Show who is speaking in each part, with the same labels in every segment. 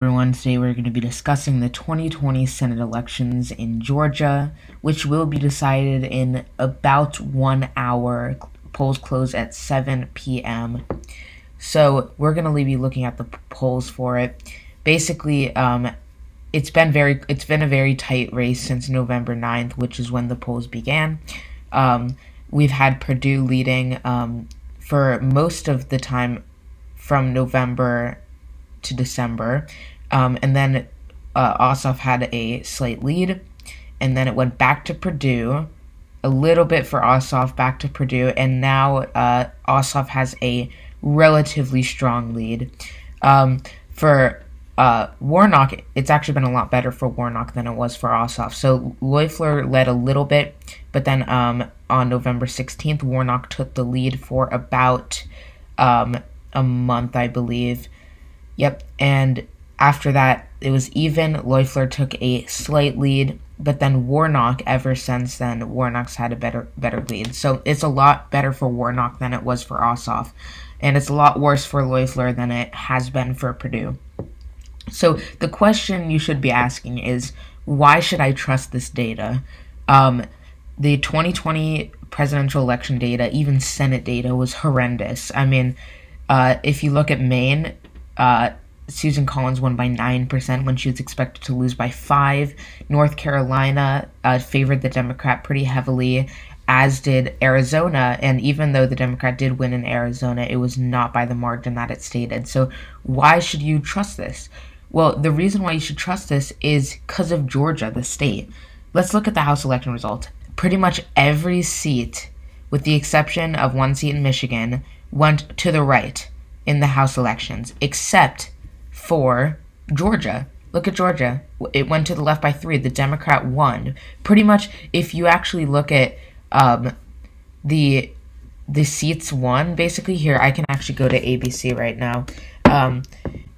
Speaker 1: Everyone, today we're going to be discussing the 2020 Senate elections in Georgia, which will be decided in about 1 hour. Polls close at 7 p.m. So we're going to be looking at the polls for it. Basically, it's been a very tight race since November 9th, which is when the polls began. We've had Purdue leading for most of the time from November to December, and then Ossoff had a slight lead, and then it went back to Purdue, a little bit for Ossoff, back to Purdue, and now Ossoff has a relatively strong lead. For Warnock, it's actually been a lot better for Warnock than it was for Ossoff. So Loeffler led a little bit, but then on November 16th, Warnock took the lead for about a month, I believe. Yep, and after that, it was even. Loeffler took a slight lead, but then Warnock, ever since then, Warnock's had a better lead. So it's a lot better for Warnock than it was for Ossoff, and it's a lot worse for Loeffler than it has been for Purdue. So the question you should be asking is, why should I trust this data? The 2020 presidential election data, even Senate data, was horrendous. I mean, if you look at Maine, Susan Collins won by 9% when she was expected to lose by 5. North Carolina favored the Democrat pretty heavily, as did Arizona, and even though the Democrat did win in Arizona, it was not by the margin that it stated. So why should you trust this? Well, the reason why you should trust this is because of Georgia, the state. Let's look at the House election results. Pretty much every seat, with the exception of one seat in Michigan, went to the right in the House elections, except for Georgia. Look at Georgia. It went to the left by 3. The Democrat won. Pretty much, if you actually look at the seats won, basically here, I can actually go to ABC right now.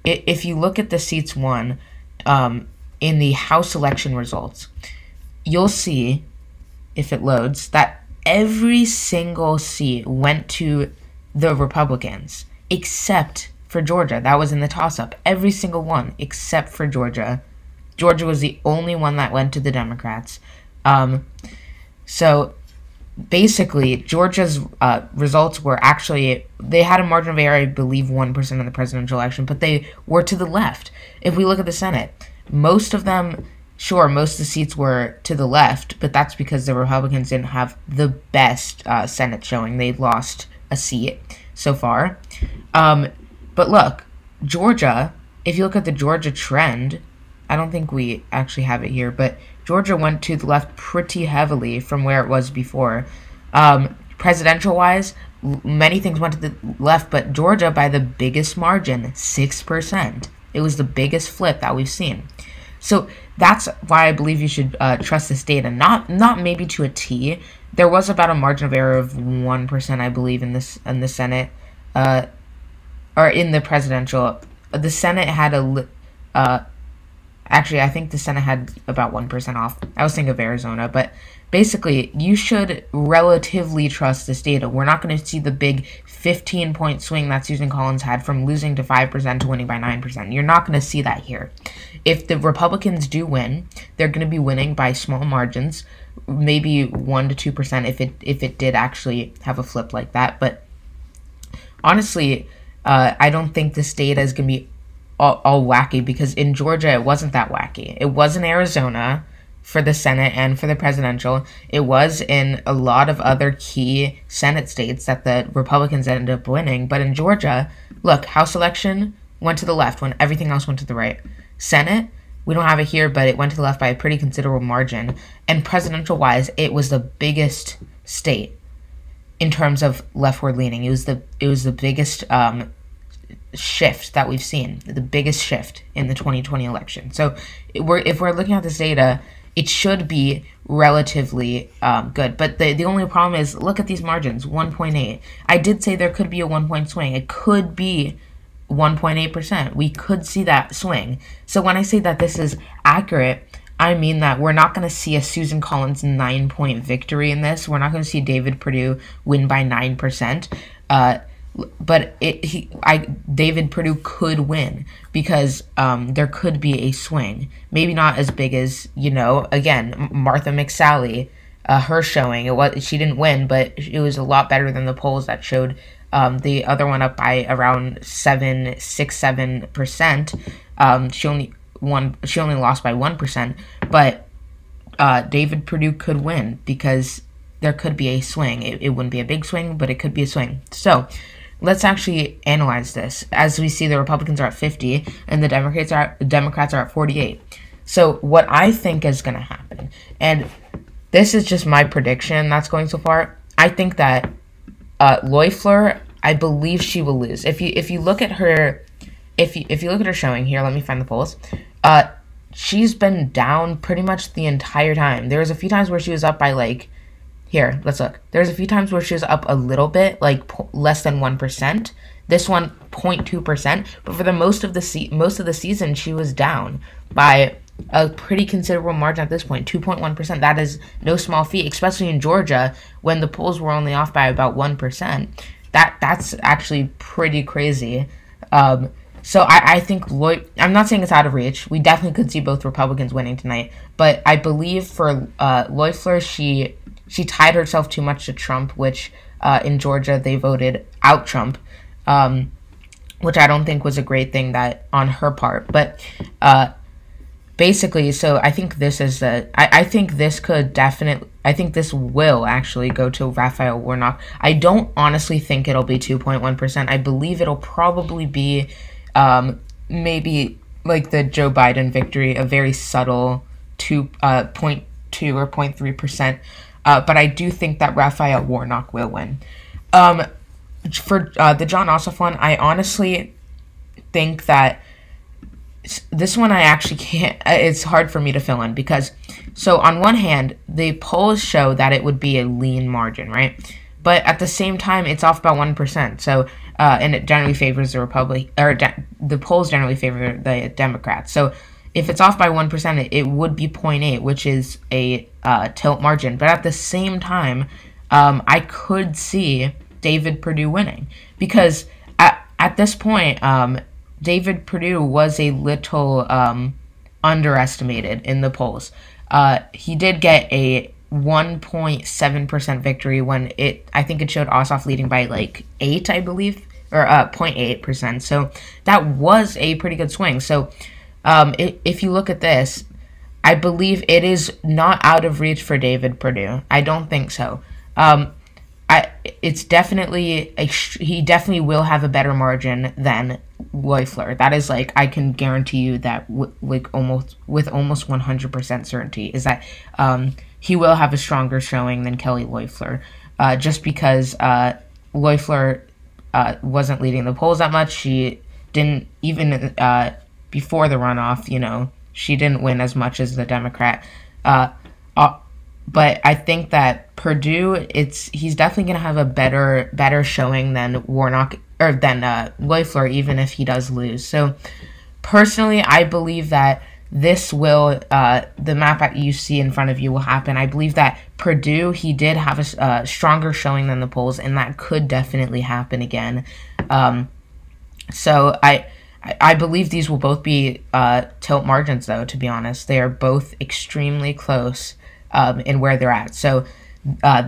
Speaker 1: If you look at the seats won in the House election results, you'll see, if it loads, that every single seat went to the Republicans, except for Georgia. That was in the toss-up. Every single one, except for Georgia. Georgia was the only one that went to the Democrats. So basically, Georgia's results were actually, they had a margin of error, I believe 1% in the presidential election, but they were to the left. If we look at the Senate, most of them, sure, most of the seats were to the left, but that's because the Republicans didn't have the best Senate showing. They lost a seat so far. But look, Georgia, if you look at the Georgia trend, I don't think we actually have it here, but Georgia went to the left pretty heavily from where it was before. Presidential-wise, many things went to the left, but Georgia, by the biggest margin, 6%. It was the biggest flip that we've seen. So that's why I believe you should trust this data. Not maybe to a T. There was about a margin of error of 1%, I believe, in the Senate, or in the presidential. The Senate had actually, I think the Senate had about 1% off. I was thinking of Arizona, but basically, you should relatively trust this data. We're not going to see the big 15-point swing that Susan Collins had from losing to 5% to winning by 9%. You're not going to see that here. If the Republicans do win, they're going to be winning by small margins, maybe 1 to 2% if it did actually have a flip like that. But honestly, I don't think this data is going to be all wacky, because in Georgia it wasn't that wacky. It was in Arizona for the Senate and for the presidential. It was in a lot of other key Senate states that the Republicans ended up winning. But in Georgia, look, House election went to the left when everything else went to the right. Senate, we don't have it here, but it went to the left by a pretty considerable margin. And presidential-wise, it was the biggest state in terms of leftward leaning. It was the biggest shift that we've seen, the biggest shift in the 2020 election. So if we're looking at this data, it should be relatively good. But the only problem is, look at these margins, 1.8. I did say there could be a 1-point swing. It could be 1.8%. We could see that swing. So when I say that this is accurate, I mean that we're not going to see a Susan Collins 9-point victory in this. We're not going to see David Perdue win by 9%. but David Perdue could win because there could be a swing. Maybe not as big as, again, Martha McSally, her showing. She didn't win, but it was a lot better than the polls that showed the other one up by around 7%. She only lost by 1%, but David Perdue could win because there could be a swing. It wouldn't be a big swing, but it could be a swing. So let's actually analyze this. As we see, the Republicans are at 50 and the Democrats are at 48. So what I think is going to happen, and this is just my prediction that's going so far, I think that Loeffler, I believe she will lose. If you look at her, if you look at her showing here, let me find the polls. She's been down pretty much the entire time. There was a few times where she was up by like, here, let's look. There's a few times where she was up a little bit, like less than 1%. This one, 0.2%. But for the most of the season, she was down by a pretty considerable margin at this point, 2.1%. That is no small feat, especially in Georgia when the polls were only off by about 1%. That's actually pretty crazy. So I think I'm not saying it's out of reach. We definitely could see both Republicans winning tonight. But I believe for Loeffler, she tied herself too much to Trump, which in Georgia they voted out Trump, which I don't think was a great thing on her part. But basically, so I think this is I think this will actually go to Raphael Warnock. I don't honestly think it'll be 2.1%. I believe it'll probably be maybe like the Joe Biden victory, a very subtle 2.2 or 0.3%. But I do think that Raphael Warnock will win. For the Jon Ossoff one, I honestly think that this one I actually can't, it's hard for me to fill in because, so on one hand, the polls show that it would be a lean margin, right? But at the same time, it's off by 1%. So, and it generally favors the the polls generally favor the Democrats. So if it's off by 1%, it would be 0.8, which is a tilt margin. But at the same time, I could see David Perdue winning because at this point, David Perdue was a little underestimated in the polls. He did get a 1.7% victory when I think it showed Ossoff leading by like 8, I believe, or 0.8%. So that was a pretty good swing. So if you look at this, I believe it is not out of reach for David Perdue. I don't think so. It's definitely he definitely will have a better margin than Loeffler. That is like, I can guarantee you that with almost 100% certainty is that he will have a stronger showing than Kelly Loeffler, just because Loeffler wasn't leading the polls that much. She didn't even before the runoff, she didn't win as much as the Democrat. But I think that Perdue, he's definitely going to have a better showing than Warnock or than Loeffler, even if he does lose. So personally, I believe that this will the map that you see in front of you will happen. I believe that Perdue, he did have a stronger showing than the polls, and that could definitely happen again. So I believe these will both be tilt margins, though. To be honest, they are both extremely close in where they're at. So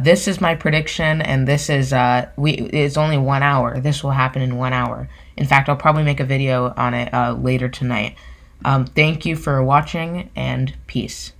Speaker 1: this is my prediction, and this is it's only 1 hour. This will happen in 1 hour. In fact, I'll probably make a video on it later tonight. Thank you for watching, and peace.